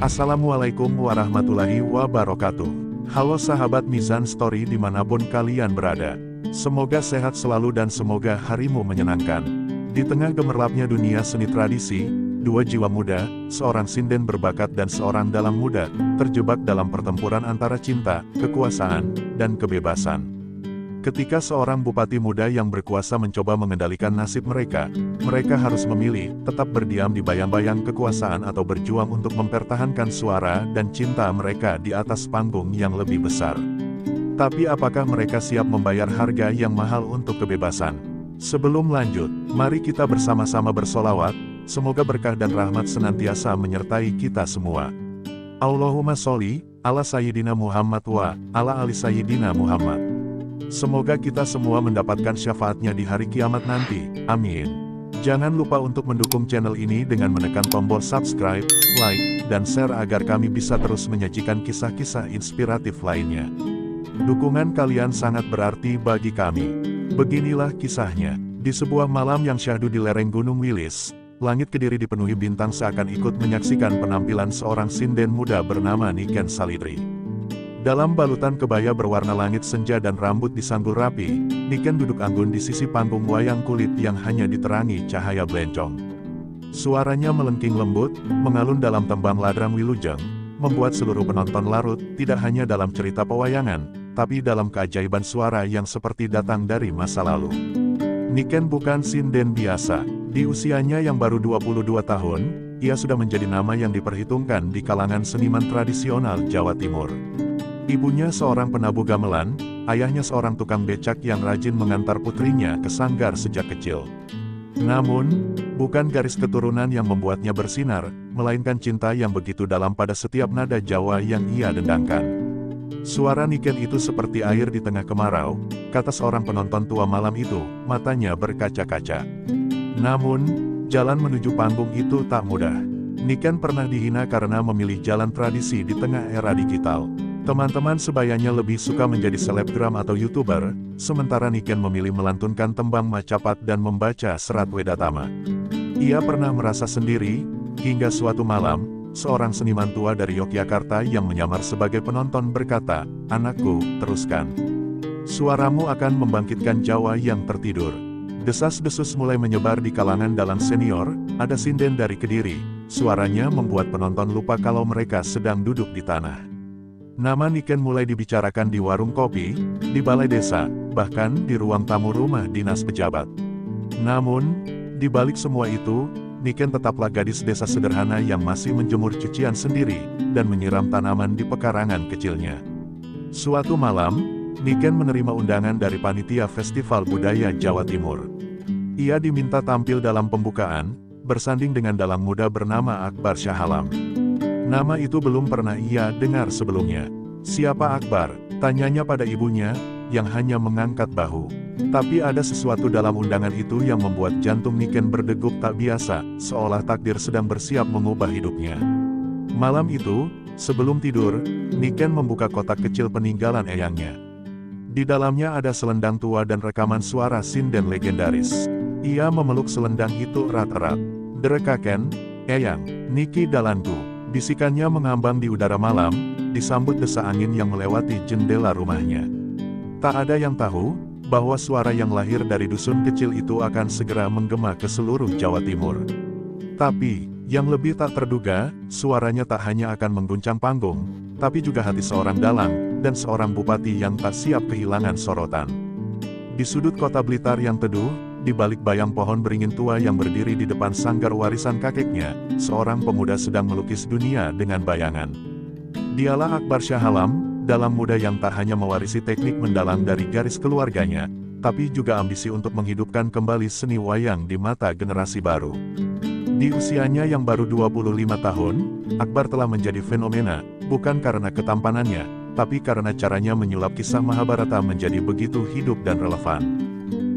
Assalamualaikum warahmatullahi wabarakatuh. Halo sahabat Mizan Story dimanapun kalian berada. Semoga sehat selalu dan semoga harimu menyenangkan. Di tengah gemerlapnya dunia seni tradisi, dua jiwa muda, seorang sinden berbakat dan seorang dalang muda, terjebak dalam pertempuran antara cinta, kekuasaan, dan kebebasan. Ketika seorang bupati muda yang berkuasa mencoba mengendalikan nasib mereka harus memilih, tetap berdiam di bayang-bayang kekuasaan atau berjuang untuk mempertahankan suara dan cinta mereka di atas panggung yang lebih besar. Tapi apakah mereka siap membayar harga yang mahal untuk kebebasan? Sebelum lanjut, mari kita bersama-sama bersolawat, semoga berkah dan rahmat senantiasa menyertai kita semua. Allahumma sholli ala Sayyidina Muhammad wa ala ali Sayyidina Muhammad. Semoga kita semua mendapatkan syafaatnya di hari kiamat nanti, amin. Jangan lupa untuk mendukung channel ini dengan menekan tombol subscribe, like, dan share agar kami bisa terus menyajikan kisah-kisah inspiratif lainnya. Dukungan kalian sangat berarti bagi kami. Beginilah kisahnya. Di sebuah malam yang syahdu di lereng Gunung Wilis, langit Kediri dipenuhi bintang seakan ikut menyaksikan penampilan seorang sinden muda bernama Niken Salidri. Dalam balutan kebaya berwarna langit senja dan rambut disanggul rapi, Niken duduk anggun di sisi panggung wayang kulit yang hanya diterangi cahaya blencong. Suaranya melengking lembut, mengalun dalam tembang ladrang wilujeng, membuat seluruh penonton larut, tidak hanya dalam cerita pewayangan, tapi dalam keajaiban suara yang seperti datang dari masa lalu. Niken bukan sinden biasa. Di usianya yang baru 22 tahun, ia sudah menjadi nama yang diperhitungkan di kalangan seniman tradisional Jawa Timur. Ibunya seorang penabuh gamelan, ayahnya seorang tukang becak yang rajin mengantar putrinya ke sanggar sejak kecil. Namun, bukan garis keturunan yang membuatnya bersinar, melainkan cinta yang begitu dalam pada setiap nada Jawa yang ia dendangkan. Suara Niken itu seperti air di tengah kemarau, kata seorang penonton tua malam itu, matanya berkaca-kaca. Namun, jalan menuju panggung itu tak mudah. Niken pernah dihina karena memilih jalan tradisi di tengah era digital. Teman-teman sebayanya lebih suka menjadi selebgram atau YouTuber, sementara Niken memilih melantunkan tembang Macapat dan membaca serat Wedatama. Ia pernah merasa sendiri, hingga suatu malam, seorang seniman tua dari Yogyakarta yang menyamar sebagai penonton berkata, "Anakku, teruskan. Suaramu akan membangkitkan Jawa yang tertidur." Desas-desus mulai menyebar di kalangan dalang senior, ada sinden dari Kediri, suaranya membuat penonton lupa kalau mereka sedang duduk di tanah. Nama Niken mulai dibicarakan di warung kopi, di balai desa, bahkan di ruang tamu rumah dinas pejabat. Namun, di balik semua itu, Niken tetaplah gadis desa sederhana yang masih menjemur cucian sendiri, dan menyiram tanaman di pekarangan kecilnya. Suatu malam, Niken menerima undangan dari panitia Festival Budaya Jawa Timur. Ia diminta tampil dalam pembukaan, bersanding dengan dalang muda bernama Akbar Syahalam. Nama itu belum pernah ia dengar sebelumnya. "Siapa Akbar?" tanyanya pada ibunya, yang hanya mengangkat bahu. Tapi ada sesuatu dalam undangan itu yang membuat jantung Niken berdegup tak biasa, seolah takdir sedang bersiap mengubah hidupnya. Malam itu, sebelum tidur, Niken membuka kotak kecil peninggalan eyangnya. Di dalamnya ada selendang tua dan rekaman suara sinden legendaris. Ia memeluk selendang itu erat-erat. "Derekaken, Eyang, niki dalanku." Bisikannya mengambang di udara malam, disambut desa angin yang melewati jendela rumahnya. Tak ada yang tahu, bahwa suara yang lahir dari dusun kecil itu akan segera menggema ke seluruh Jawa Timur. Tapi, yang lebih tak terduga, suaranya tak hanya akan mengguncang panggung, tapi juga hati seorang dalang, dan seorang bupati yang tak siap kehilangan sorotan. Di sudut kota Blitar yang teduh, di balik bayang pohon beringin tua yang berdiri di depan sanggar warisan kakeknya, seorang pemuda sedang melukis dunia dengan bayangan. Dialah Akbar Syahalam, dalang muda yang tak hanya mewarisi teknik mendalang dari garis keluarganya, tapi juga ambisi untuk menghidupkan kembali seni wayang di mata generasi baru. Di usianya yang baru 25 tahun, Akbar telah menjadi fenomena, bukan karena ketampanannya, tapi karena caranya menyulap kisah Mahabharata menjadi begitu hidup dan relevan.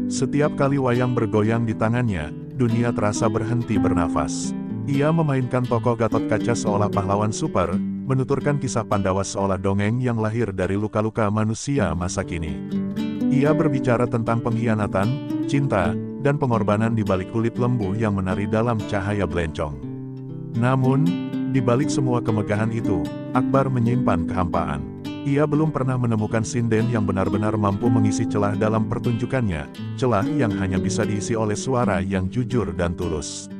Setiap kali wayang bergoyang di tangannya, dunia terasa berhenti bernafas. Ia memainkan tokoh Gatot Kaca seolah pahlawan super, menuturkan kisah Pandawa seolah dongeng yang lahir dari luka-luka manusia masa kini. Ia berbicara tentang pengkhianatan, cinta, dan pengorbanan di balik kulit lembu yang menari dalam cahaya blencong. Namun, Di balik semua kemegahan itu, Akbar menyimpan kehampaan. Ia belum pernah menemukan sinden yang benar-benar mampu mengisi celah dalam pertunjukannya, celah yang hanya bisa diisi oleh suara yang jujur dan tulus.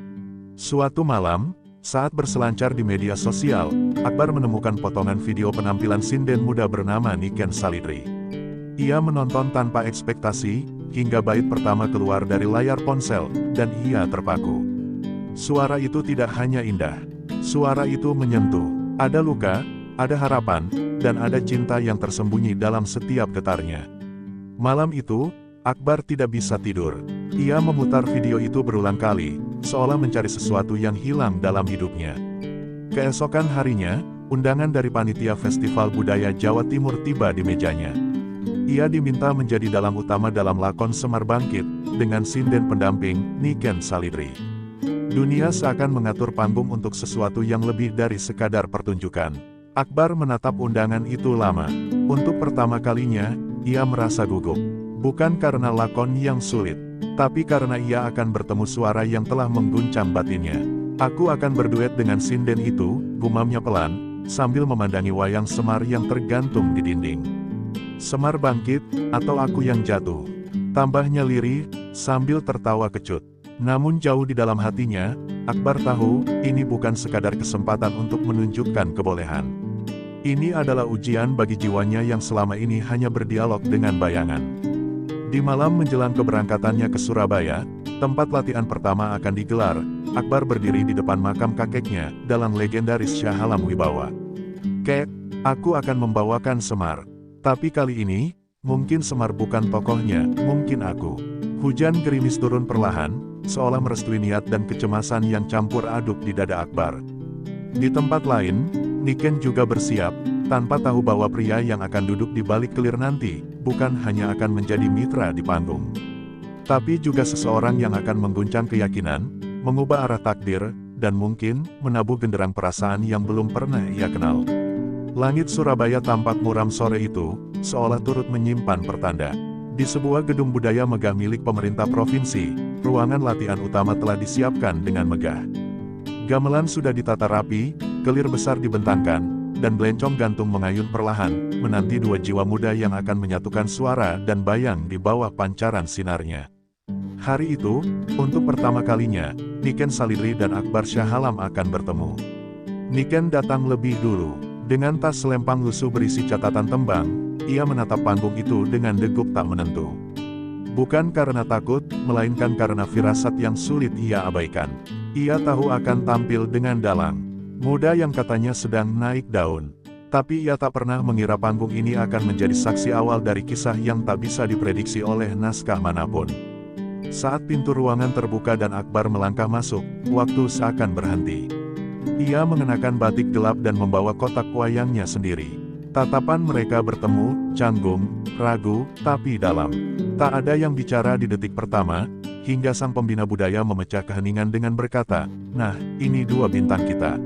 Suatu malam, saat berselancar di media sosial, Akbar menemukan potongan video penampilan sinden muda bernama Niken Salidri. Ia menonton tanpa ekspektasi, hingga bait pertama keluar dari layar ponsel, dan ia terpaku. Suara itu tidak hanya indah. Suara itu menyentuh. Ada luka, ada harapan, dan ada cinta yang tersembunyi dalam setiap getarnya. Malam itu, Akbar tidak bisa tidur. Ia memutar video itu berulang kali, seolah mencari sesuatu yang hilang dalam hidupnya. Keesokan harinya, undangan dari panitia Festival Budaya Jawa Timur tiba di mejanya. Ia diminta menjadi dalang utama dalam lakon Semar Bangkit, dengan sinden pendamping, Niken Salidri. Dunia seakan mengatur panggung untuk sesuatu yang lebih dari sekadar pertunjukan. Akbar menatap undangan itu lama. Untuk pertama kalinya, ia merasa gugup. Bukan karena lakon yang sulit, tapi karena ia akan bertemu suara yang telah mengguncang batinnya. Aku akan berduet dengan sinden itu, gumamnya pelan, sambil memandangi wayang Semar yang tergantung di dinding. Semar Bangkit, atau Aku yang Jatuh. Tambahnya lirih, sambil tertawa kecut. Namun jauh di dalam hatinya, Akbar tahu, ini bukan sekadar kesempatan untuk menunjukkan kebolehan. Ini adalah ujian bagi jiwanya yang selama ini hanya berdialog dengan bayangan. Di malam menjelang keberangkatannya ke Surabaya, tempat latihan pertama akan digelar, Akbar berdiri di depan makam kakeknya, dalang legendaris Shah Alam Wibawa. "Kek, aku akan membawakan Semar. Tapi kali ini, mungkin Semar bukan tokohnya, mungkin aku." Hujan gerimis turun perlahan, seolah merestui niat dan kecemasan yang campur aduk di dada Akbar. Di tempat lain, Niken juga bersiap, tanpa tahu bahwa pria yang akan duduk di balik kelir nanti, bukan hanya akan menjadi mitra di panggung, tapi juga seseorang yang akan mengguncang keyakinan, mengubah arah takdir, dan mungkin, menabuh genderang perasaan yang belum pernah ia kenal. Langit Surabaya tampak muram sore itu, seolah turut menyimpan pertanda. Di sebuah gedung budaya megah milik pemerintah provinsi, ruangan latihan utama telah disiapkan dengan megah. Gamelan sudah ditata rapi, kelir besar dibentangkan, dan belencong gantung mengayun perlahan, menanti dua jiwa muda yang akan menyatukan suara dan bayang di bawah pancaran sinarnya. Hari itu, untuk pertama kalinya, Niken Salidri dan Akbar Shah Alam akan bertemu. Niken datang lebih dulu. Dengan tas selempang lusuh berisi catatan tembang, ia menatap panggung itu dengan degup tak menentu. Bukan karena takut, melainkan karena firasat yang sulit ia abaikan. Ia tahu akan tampil dengan dalang muda yang katanya sedang naik daun. Tapi ia tak pernah mengira panggung ini akan menjadi saksi awal dari kisah yang tak bisa diprediksi oleh naskah manapun. Saat pintu ruangan terbuka dan Akbar melangkah masuk, waktu seakan berhenti. Ia mengenakan batik gelap dan membawa kotak wayangnya sendiri. Tatapan mereka bertemu, canggung, ragu, tapi dalam. Tak ada yang bicara di detik pertama, hingga sang pembina budaya memecah keheningan dengan berkata, "Nah, ini dua bintang kita.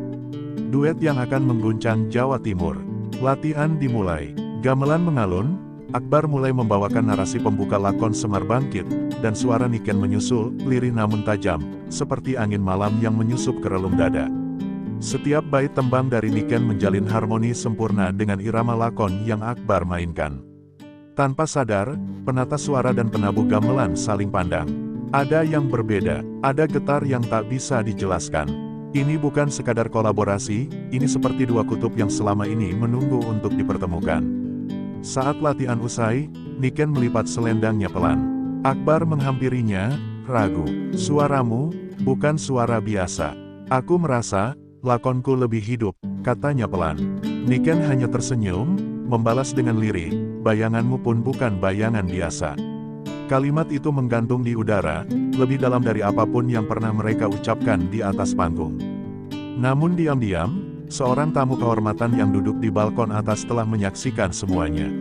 Duet yang akan mengguncang Jawa Timur." Latihan dimulai. Gamelan mengalun, Akbar mulai membawakan narasi pembuka lakon Semar Bangkit, dan suara Niken menyusul, lirih namun tajam, seperti angin malam yang menyusup ke relung dada. Setiap bait tembang dari Niken menjalin harmoni sempurna dengan irama lakon yang Akbar mainkan. Tanpa sadar, penata suara dan penabuh gamelan saling pandang. Ada yang berbeda, ada getar yang tak bisa dijelaskan. Ini bukan sekadar kolaborasi, ini seperti dua kutub yang selama ini menunggu untuk dipertemukan. Saat latihan usai, Niken melipat selendangnya pelan. Akbar menghampirinya, "Ragu, suaramu, bukan suara biasa. Aku merasa, lakonku lebih hidup," katanya pelan. Niken hanya tersenyum, membalas dengan lirih, "Bayanganmu pun bukan bayangan biasa." Kalimat itu menggantung di udara, lebih dalam dari apapun yang pernah mereka ucapkan di atas panggung. Namun diam-diam, seorang tamu kehormatan yang duduk di balkon atas telah menyaksikan semuanya.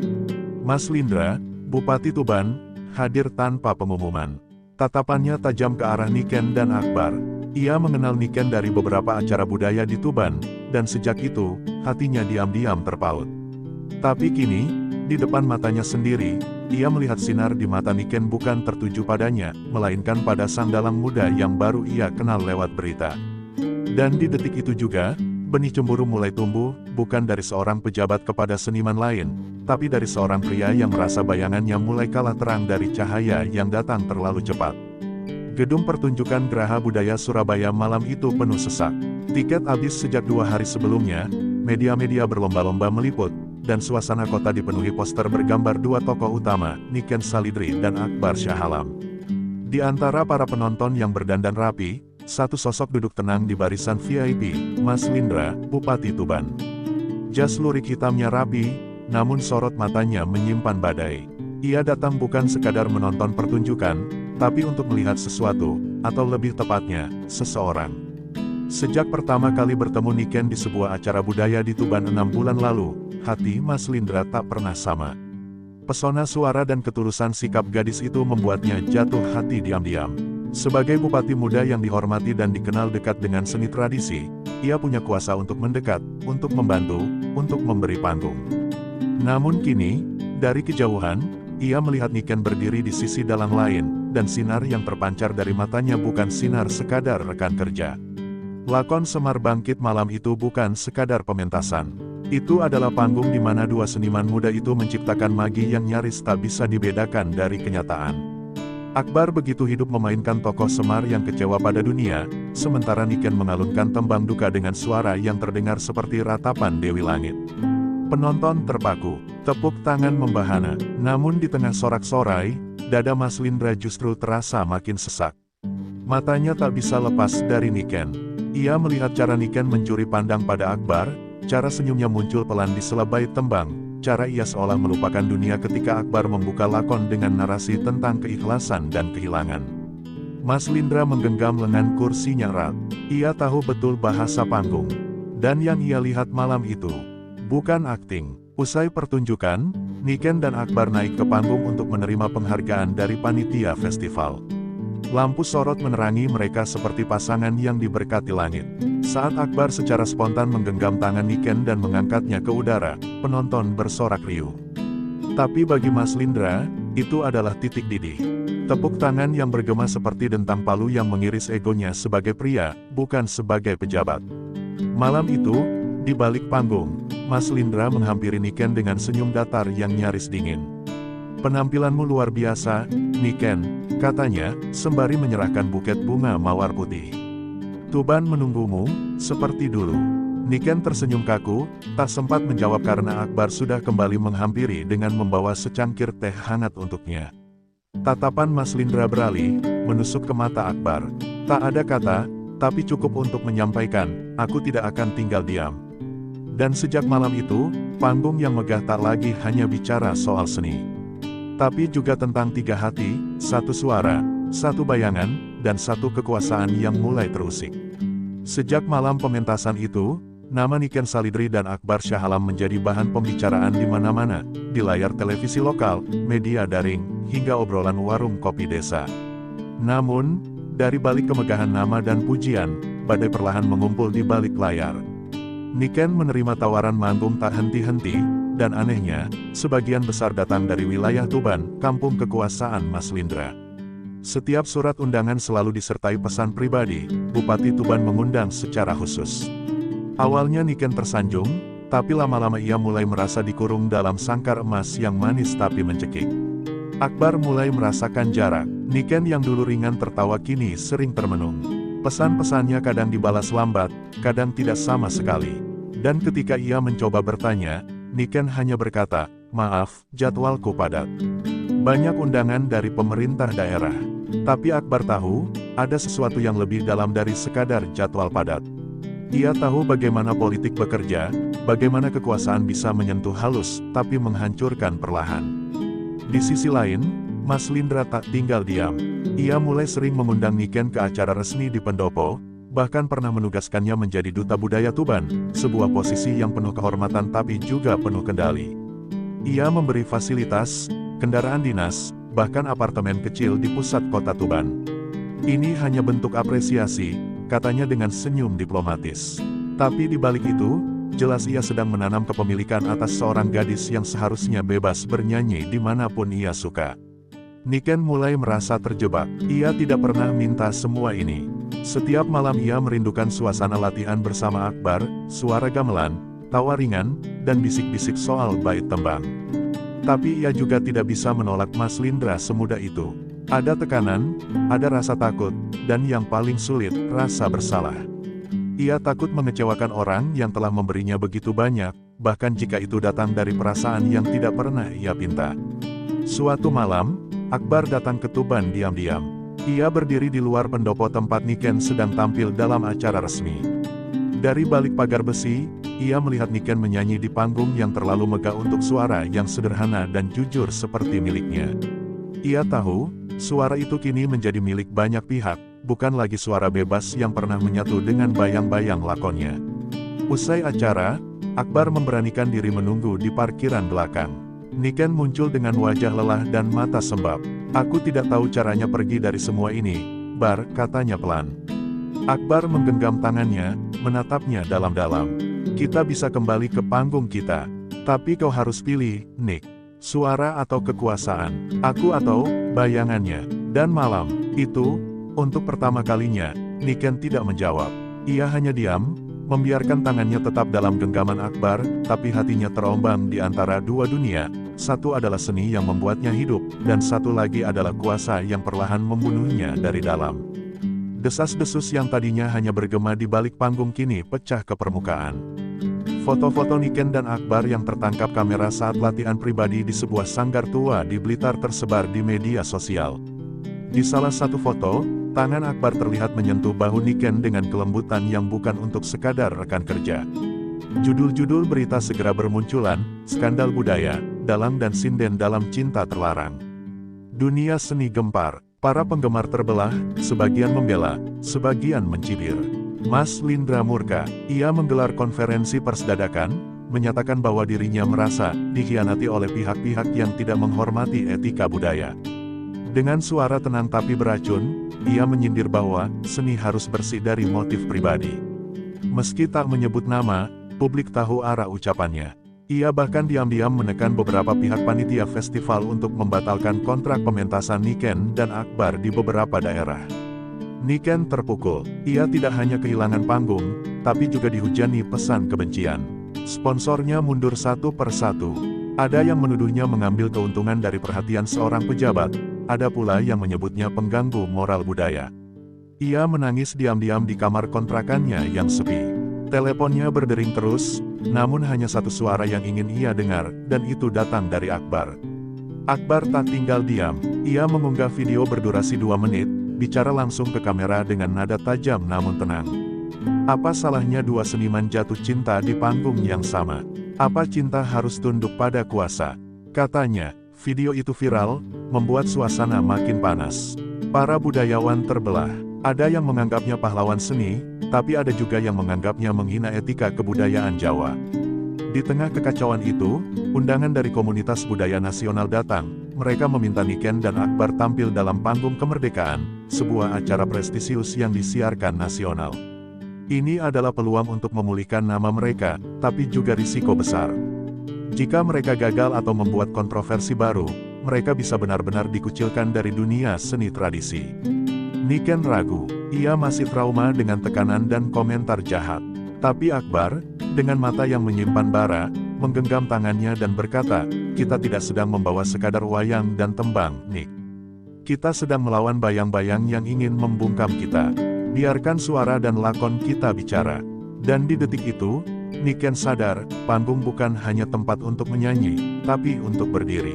Mas Lindra, Bupati Tuban, hadir tanpa pengumuman. Tatapannya tajam ke arah Niken dan Akbar. Ia mengenal Niken dari beberapa acara budaya di Tuban, dan sejak itu, hatinya diam-diam terpaut. Tapi kini, di depan matanya sendiri, ia melihat sinar di mata Niken bukan tertuju padanya, melainkan pada sang dalang muda yang baru ia kenal lewat berita. Dan di detik itu juga, benih cemburu mulai tumbuh, bukan dari seorang pejabat kepada seniman lain, tapi dari seorang pria yang merasa bayangannya mulai kalah terang dari cahaya yang datang terlalu cepat. Gedung pertunjukan Geraha Budaya Surabaya malam itu penuh sesak. Tiket habis sejak 2 hari sebelumnya, media-media berlomba-lomba meliput, dan suasana kota dipenuhi poster bergambar 2 tokoh utama, Niken Salidri dan Akbar Shah Alam. Di antara para penonton yang berdandan rapi, satu sosok duduk tenang di barisan VIP, Mas Lindra, Bupati Tuban. Jas lurik hitamnya rapi, namun sorot matanya menyimpan badai. Ia datang bukan sekadar menonton pertunjukan, tapi untuk melihat sesuatu, atau lebih tepatnya, seseorang. Sejak pertama kali bertemu Niken di sebuah acara budaya di Tuban 6 bulan lalu, hati Mas Lindra tak pernah sama. Pesona suara dan ketulusan sikap gadis itu membuatnya jatuh hati diam-diam. Sebagai bupati muda yang dihormati dan dikenal dekat dengan seni tradisi, ia punya kuasa untuk mendekat, untuk membantu, untuk memberi panggung. Namun kini, dari kejauhan, ia melihat Niken berdiri di sisi dalang lain, dan sinar yang terpancar dari matanya bukan sinar sekadar rekan kerja. Lakon Semar Bangkit malam itu bukan sekadar pementasan. Itu adalah panggung di mana dua seniman muda itu menciptakan magi yang nyaris tak bisa dibedakan dari kenyataan. Akbar begitu hidup memainkan tokoh Semar yang kecewa pada dunia, sementara Niken mengalunkan tembang duka dengan suara yang terdengar seperti ratapan Dewi Langit. Penonton terpaku, tepuk tangan membahana, namun di tengah sorak-sorai, dada Mas Lindra justru terasa makin sesak. Matanya tak bisa lepas dari Niken. Ia melihat cara Niken mencuri pandang pada Akbar, cara senyumnya muncul pelan di selebai tembang, cara ia seolah melupakan dunia ketika Akbar membuka lakon dengan narasi tentang keikhlasan dan kehilangan. Mas Lindra menggenggam lengan kursinya erat. Ia tahu betul bahasa panggung. Dan yang ia lihat malam itu, bukan akting. Usai pertunjukan, Niken dan Akbar naik ke panggung untuk menerima penghargaan dari panitia festival. Lampu sorot menerangi mereka seperti pasangan yang diberkati langit. Saat Akbar secara spontan menggenggam tangan Niken dan mengangkatnya ke udara, penonton bersorak riuh. Tapi bagi Mas Lindra, itu adalah titik didih. Tepuk tangan yang bergema seperti dentang palu yang mengiris egonya sebagai pria, bukan sebagai pejabat. Malam itu, di balik panggung, Mas Lindra menghampiri Niken dengan senyum datar yang nyaris dingin. "Penampilanmu luar biasa, Niken," katanya, sembari menyerahkan buket bunga mawar putih. "Tuban menunggumu, seperti dulu." Niken tersenyum kaku, tak sempat menjawab karena Akbar sudah kembali menghampiri dengan membawa secangkir teh hangat untuknya. Tatapan Mas Lindra beralih, menusuk ke mata Akbar. Tak ada kata, tapi cukup untuk menyampaikan, "Aku tidak akan tinggal diam." Dan sejak malam itu, panggung yang megah tak lagi hanya bicara soal seni, tapi juga tentang 3 hati, 1 suara, 1 bayangan, dan 1 kekuasaan yang mulai terusik. Sejak malam pementasan itu, nama Niken Salidri dan Akbar Shah Alam menjadi bahan pembicaraan di mana-mana, di layar televisi lokal, media daring, hingga obrolan warung kopi desa. Namun, dari balik kemegahan nama dan pujian, badai perlahan mengumpul di balik layar. Niken menerima tawaran manggung tak henti-henti, dan anehnya, sebagian besar datang dari wilayah Tuban, kampung kekuasaan Mas Lindra. Setiap surat undangan selalu disertai pesan pribadi, Bupati Tuban mengundang secara khusus. Awalnya Niken tersanjung, tapi lama-lama ia mulai merasa dikurung dalam sangkar emas yang manis tapi mencekik. Akbar mulai merasakan jarak. Niken yang dulu ringan tertawa kini sering termenung. Pesan-pesannya kadang dibalas lambat, kadang tidak sama sekali. Dan ketika ia mencoba bertanya, Niken hanya berkata, "Maaf, jadwalku padat." Banyak undangan dari pemerintah daerah. Tapi Akbar tahu, ada sesuatu yang lebih dalam dari sekadar jadwal padat. Ia tahu bagaimana politik bekerja, bagaimana kekuasaan bisa menyentuh halus, tapi menghancurkan perlahan. Di sisi lain, Mas Lindra tak tinggal diam. Ia mulai sering mengundang Niken ke acara resmi di pendopo, bahkan pernah menugaskannya menjadi Duta Budaya Tuban, sebuah posisi yang penuh kehormatan tapi juga penuh kendali. Ia memberi fasilitas, kendaraan dinas, bahkan apartemen kecil di pusat kota Tuban. "Ini hanya bentuk apresiasi," katanya dengan senyum diplomatis. Tapi di balik itu, jelas ia sedang menanam kepemilikan atas seorang gadis yang seharusnya bebas bernyanyi dimanapun ia suka. Niken mulai merasa terjebak. Ia tidak pernah minta semua ini. Setiap malam ia merindukan suasana latihan bersama Akbar, suara gamelan, tawa ringan, dan bisik-bisik soal bait tembang. Tapi ia juga tidak bisa menolak Mas Lindra semudah itu. Ada tekanan, ada rasa takut, dan yang paling sulit, rasa bersalah. Ia takut mengecewakan orang yang telah memberinya begitu banyak, bahkan jika itu datang dari perasaan yang tidak pernah ia pinta. Suatu malam, Akbar datang ke Tuban diam-diam. Ia berdiri di luar pendopo tempat Niken sedang tampil dalam acara resmi. Dari balik pagar besi, ia melihat Niken menyanyi di panggung yang terlalu megah untuk suara yang sederhana dan jujur seperti miliknya. Ia tahu, suara itu kini menjadi milik banyak pihak, bukan lagi suara bebas yang pernah menyatu dengan bayang-bayang lakonnya. Usai acara, Akbar memberanikan diri menunggu di parkiran belakang. Niken muncul dengan wajah lelah dan mata sembab. "Aku tidak tahu caranya pergi dari semua ini, Bar," katanya pelan. Akbar menggenggam tangannya, menatapnya dalam-dalam. "Kita bisa kembali ke panggung kita. Tapi kau harus pilih, Nick. Suara atau kekuasaan, aku atau bayangannya." Dan malam itu, untuk pertama kalinya, Niken tidak menjawab. Ia hanya diam, membiarkan tangannya tetap dalam genggaman Akbar, tapi hatinya terombang di antara dua dunia. Satu adalah seni yang membuatnya hidup, dan satu lagi adalah kuasa yang perlahan membunuhnya dari dalam. Desas-desus yang tadinya hanya bergema di balik panggung kini pecah ke permukaan. Foto-foto Niken dan Akbar yang tertangkap kamera saat latihan pribadi di sebuah sanggar tua di Blitar tersebar di media sosial. Di salah satu foto, tangan Akbar terlihat menyentuh bahu Niken dengan kelembutan yang bukan untuk sekadar rekan kerja. Judul-judul berita segera bermunculan, skandal budaya, dalang dan sinden dalam cinta terlarang. Dunia seni gempar, para penggemar terbelah, sebagian membela, sebagian mencibir. Mas Lindra murka, ia menggelar konferensi pers dadakan, menyatakan bahwa dirinya merasa dikhianati oleh pihak-pihak yang tidak menghormati etika budaya. Dengan suara tenang tapi beracun, ia menyindir bahwa seni harus bersih dari motif pribadi. Meski tak menyebut nama, publik tahu arah ucapannya. Ia bahkan diam-diam menekan beberapa pihak panitia festival untuk membatalkan kontrak pementasan Niken dan Akbar di beberapa daerah. Niken terpukul. Ia tidak hanya kehilangan panggung, tapi juga dihujani pesan kebencian. Sponsornya mundur satu persatu. Ada yang menuduhnya mengambil keuntungan dari perhatian seorang pejabat, ada pula yang menyebutnya pengganggu moral budaya. Ia menangis diam-diam di kamar kontrakannya yang sepi. Teleponnya berdering terus, namun hanya satu suara yang ingin ia dengar, dan itu datang dari Akbar. Akbar tak tinggal diam, ia mengunggah video berdurasi 2 menit, bicara langsung ke kamera dengan nada tajam namun tenang. Apa salahnya dua seniman jatuh cinta di panggung yang sama? Apa cinta harus tunduk pada kuasa? Katanya, video itu viral, membuat suasana makin panas. Para budayawan terbelah. Ada yang menganggapnya pahlawan seni, tapi ada juga yang menganggapnya menghina etika kebudayaan Jawa. Di tengah kekacauan itu, undangan dari komunitas budaya nasional datang. Mereka meminta Niken dan Akbar tampil dalam panggung kemerdekaan, sebuah acara prestisius yang disiarkan nasional. Ini adalah peluang untuk memulihkan nama mereka, tapi juga risiko besar. Jika mereka gagal atau membuat kontroversi baru, mereka bisa benar-benar dikucilkan dari dunia seni tradisi. Niken ragu, ia masih trauma dengan tekanan dan komentar jahat. Tapi Akbar, dengan mata yang menyimpan bara, menggenggam tangannya dan berkata, "Kita tidak sedang membawa sekadar wayang dan tembang, Nick. Kita sedang melawan bayang-bayang yang ingin membungkam kita. Biarkan suara dan lakon kita bicara." Dan di detik itu, Niken sadar, panggung bukan hanya tempat untuk menyanyi, tapi untuk berdiri.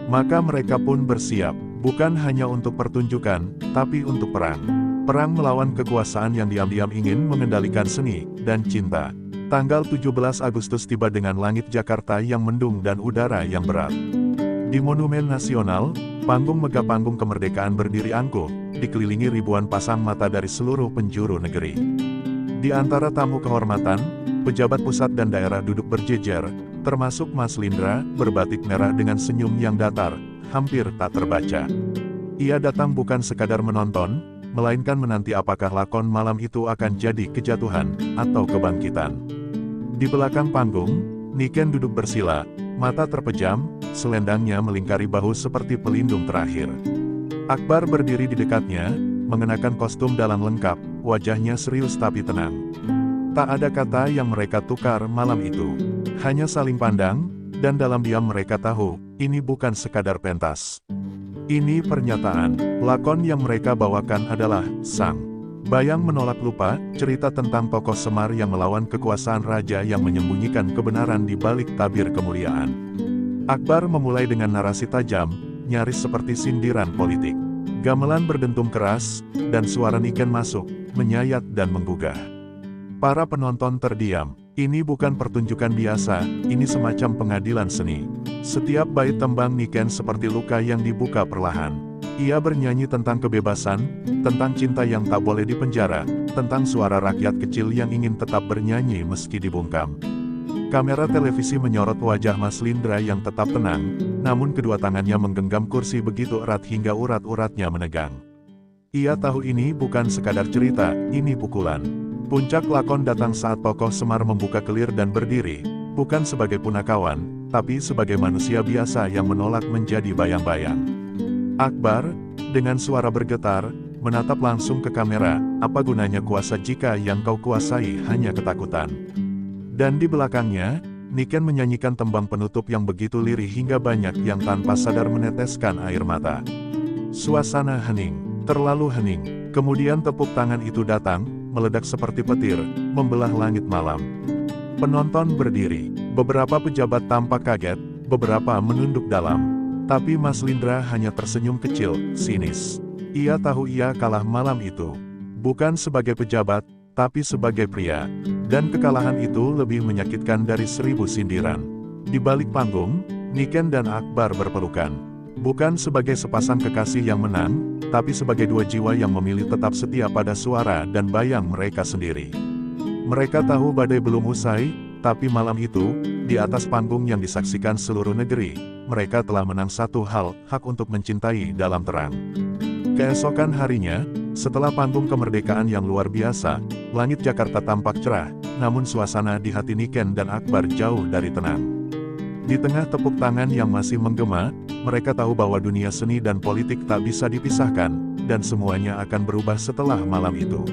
Maka mereka pun bersiap, bukan hanya untuk pertunjukan, tapi untuk perang. Perang melawan kekuasaan yang diam-diam ingin mengendalikan seni dan cinta. Tanggal 17 Agustus tiba dengan langit Jakarta yang mendung dan udara yang berat. Di Monumen Nasional, panggung megah panggung kemerdekaan berdiri angkuh, dikelilingi ribuan pasang mata dari seluruh penjuru negeri. Di antara tamu kehormatan, pejabat pusat dan daerah duduk berjejer, termasuk Mas Lindra, berbatik merah dengan senyum yang datar, hampir tak terbaca. Ia datang bukan sekadar menonton, melainkan menanti apakah lakon malam itu akan jadi kejatuhan, atau kebangkitan. Di belakang panggung, Niken duduk bersila, mata terpejam, selendangnya melingkari bahu seperti pelindung terakhir. Akbar berdiri di dekatnya, mengenakan kostum dalam lengkap, wajahnya serius tapi tenang. Tak ada kata yang mereka tukar malam itu. Hanya saling pandang, dan dalam diam mereka tahu, ini bukan sekadar pentas. Ini pernyataan. Lakon yang mereka bawakan adalah Sang Bayang Menolak Lupa, cerita tentang tokoh Semar yang melawan kekuasaan raja yang menyembunyikan kebenaran di balik tabir kemuliaan. Akbar memulai dengan narasi tajam, nyaris seperti sindiran politik. Gamelan berdentum keras, dan suara Niken masuk, menyayat dan menggugah. Para penonton terdiam. Ini bukan pertunjukan biasa, ini semacam pengadilan seni. Setiap bait tembang Niken seperti luka yang dibuka perlahan. Ia bernyanyi tentang kebebasan, tentang cinta yang tak boleh dipenjara, tentang suara rakyat kecil yang ingin tetap bernyanyi meski dibungkam. Kamera televisi menyorot wajah Mas Lindra yang tetap tenang, namun kedua tangannya menggenggam kursi begitu erat hingga urat-uratnya menegang. Ia tahu ini bukan sekadar cerita, ini pukulan. Puncak lakon datang saat tokoh Semar membuka kelir dan berdiri, bukan sebagai punakawan, tapi sebagai manusia biasa yang menolak menjadi bayang-bayang. Akbar, dengan suara bergetar, menatap langsung ke kamera, apa gunanya kuasa jika yang kau kuasai hanya ketakutan. Dan di belakangnya, Niken menyanyikan tembang penutup yang begitu lirih hingga banyak yang tanpa sadar meneteskan air mata. Suasana hening, terlalu hening, kemudian tepuk tangan itu datang, meledak seperti petir, membelah langit malam. Penonton berdiri, beberapa pejabat tampak kaget, beberapa menunduk dalam. Tapi Mas Lindra hanya tersenyum kecil, sinis. Ia tahu ia kalah malam itu. Bukan sebagai pejabat, tapi sebagai pria. Dan kekalahan itu lebih menyakitkan dari 1000 sindiran. Di balik panggung, Niken dan Akbar berpelukan. Bukan sebagai sepasang kekasih yang menang, tapi sebagai dua jiwa yang memilih tetap setia pada suara dan bayang mereka sendiri. Mereka tahu badai belum usai, tapi malam itu, di atas panggung yang disaksikan seluruh negeri, mereka telah menang satu hal, hak untuk mencintai dalam terang. Keesokan harinya, setelah panggung kemerdekaan yang luar biasa, langit Jakarta tampak cerah, namun suasana di hati Niken dan Akbar jauh dari tenang. Di tengah tepuk tangan yang masih menggema, mereka tahu bahwa dunia seni dan politik tak bisa dipisahkan, dan semuanya akan berubah setelah malam itu.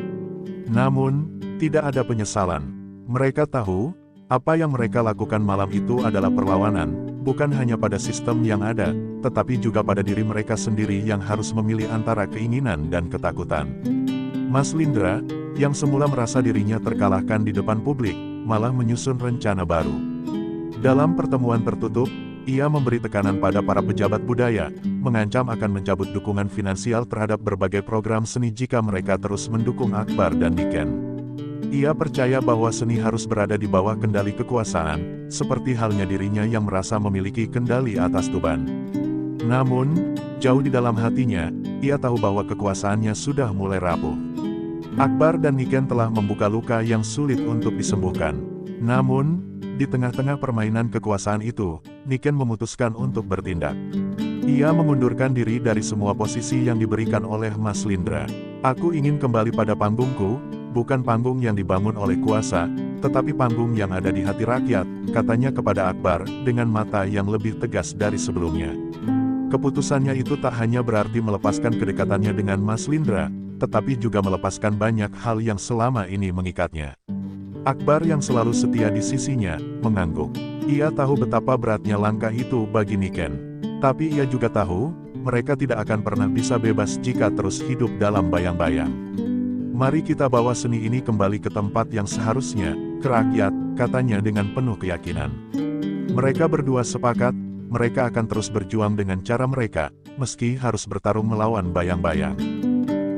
Namun, tidak ada penyesalan. Mereka tahu, apa yang mereka lakukan malam itu adalah perlawanan, bukan hanya pada sistem yang ada, tetapi juga pada diri mereka sendiri yang harus memilih antara keinginan dan ketakutan. Mas Lindra, yang semula merasa dirinya terkalahkan di depan publik, malah menyusun rencana baru. Dalam pertemuan tertutup, ia memberi tekanan pada para pejabat budaya, mengancam akan mencabut dukungan finansial terhadap berbagai program seni jika mereka terus mendukung Akbar dan Niken. Ia percaya bahwa seni harus berada di bawah kendali kekuasaan, seperti halnya dirinya yang merasa memiliki kendali atas Tuban. Namun, jauh di dalam hatinya, ia tahu bahwa kekuasaannya sudah mulai rapuh. Akbar dan Niken telah membuka luka yang sulit untuk disembuhkan. Namun, di tengah-tengah permainan kekuasaan itu, Niken memutuskan untuk bertindak. Ia mengundurkan diri dari semua posisi yang diberikan oleh Mas Lindra. Aku ingin kembali pada panggungku, bukan panggung yang dibangun oleh kuasa, tetapi panggung yang ada di hati rakyat, katanya kepada Akbar, dengan mata yang lebih tegas dari sebelumnya. Keputusannya itu tak hanya berarti melepaskan kedekatannya dengan Mas Lindra, tetapi juga melepaskan banyak hal yang selama ini mengikatnya. Akbar yang selalu setia di sisinya, mengangguk. Ia tahu betapa beratnya langkah itu bagi Niken. Tapi ia juga tahu, mereka tidak akan pernah bisa bebas jika terus hidup dalam bayang-bayang. Mari kita bawa seni ini kembali ke tempat yang seharusnya, ke rakyat, katanya dengan penuh keyakinan. Mereka berdua sepakat, mereka akan terus berjuang dengan cara mereka, meski harus bertarung melawan bayang-bayang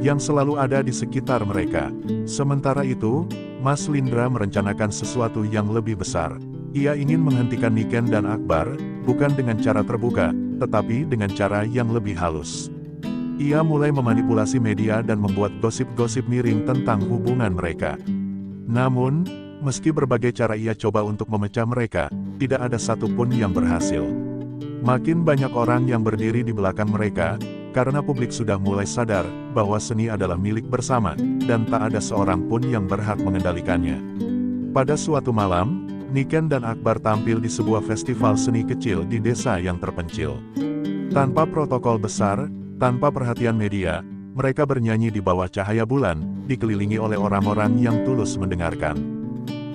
yang selalu ada di sekitar mereka. Sementara itu, Mas Lindra merencanakan sesuatu yang lebih besar. Ia ingin menghentikan Niken dan Akbar, bukan dengan cara terbuka, tetapi dengan cara yang lebih halus. Ia mulai memanipulasi media dan membuat gosip-gosip miring tentang hubungan mereka. Namun, meski berbagai cara ia coba untuk memecah mereka, tidak ada satupun yang berhasil. Makin banyak orang yang berdiri di belakang mereka, karena publik sudah mulai sadar bahwa seni adalah milik bersama, dan tak ada seorang pun yang berhak mengendalikannya. Pada suatu malam, Niken dan Akbar tampil di sebuah festival seni kecil di desa yang terpencil. Tanpa protokol besar, tanpa perhatian media, Mereka bernyanyi di bawah cahaya bulan, dikelilingi oleh orang-orang yang tulus mendengarkan.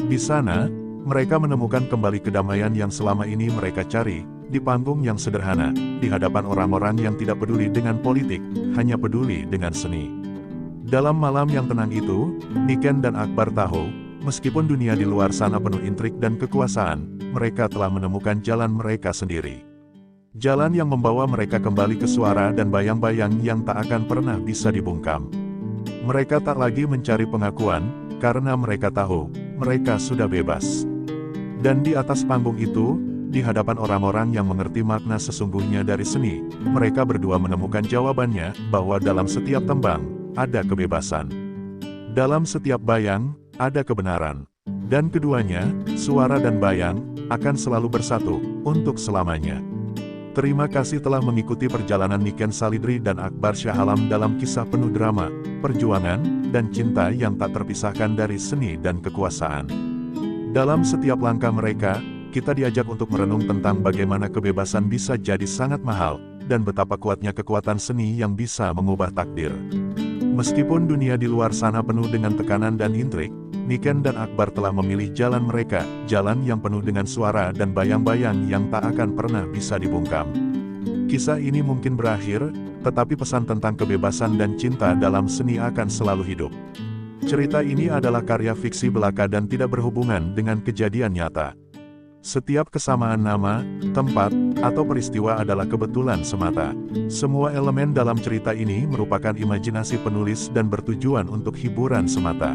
Di sana, mereka menemukan kembali kedamaian yang selama ini mereka cari, di panggung yang sederhana, di hadapan orang-orang yang tidak peduli dengan politik, hanya peduli dengan seni. Dalam malam yang tenang itu, Niken dan Akbar tahu, meskipun dunia di luar sana penuh intrik dan kekuasaan, mereka telah menemukan jalan mereka sendiri. Jalan yang membawa mereka kembali ke suara dan bayang-bayang yang tak akan pernah bisa dibungkam. Mereka tak lagi mencari pengakuan, karena mereka tahu, mereka sudah bebas. Dan di atas panggung itu, di hadapan orang-orang yang mengerti makna sesungguhnya dari seni, mereka berdua menemukan jawabannya, bahwa dalam setiap tembang, ada kebebasan. Dalam setiap bayang, ada kebenaran. Dan keduanya, suara dan bayang, akan selalu bersatu, untuk selamanya. Terima kasih telah mengikuti perjalanan Niken Salidri dan Akbar Shah Alam dalam kisah penuh drama, perjuangan, dan cinta yang tak terpisahkan dari seni dan kekuasaan. Dalam setiap langkah mereka, kita diajak untuk merenung tentang bagaimana kebebasan bisa jadi sangat mahal, dan betapa kuatnya kekuatan seni yang bisa mengubah takdir. Meskipun dunia di luar sana penuh dengan tekanan dan intrik, Niken dan Akbar telah memilih jalan mereka, jalan yang penuh dengan suara dan bayang-bayang yang tak akan pernah bisa dibungkam. Kisah ini mungkin berakhir, tetapi pesan tentang kebebasan dan cinta dalam seni akan selalu hidup. Cerita ini adalah karya fiksi belaka dan tidak berhubungan dengan kejadian nyata. Setiap kesamaan nama, tempat, atau peristiwa adalah kebetulan semata. Semua elemen dalam cerita ini merupakan imajinasi penulis dan bertujuan untuk hiburan semata.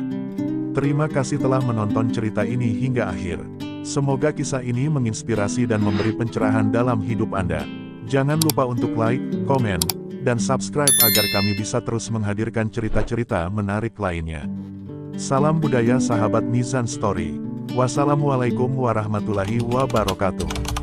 Terima kasih telah menonton cerita ini hingga akhir. Semoga kisah ini menginspirasi dan memberi pencerahan dalam hidup Anda. Jangan lupa untuk like, komen, dan subscribe agar kami bisa terus menghadirkan cerita-cerita menarik lainnya. Salam budaya sahabat Mizan Story. Wassalamualaikum warahmatullahi wabarakatuh.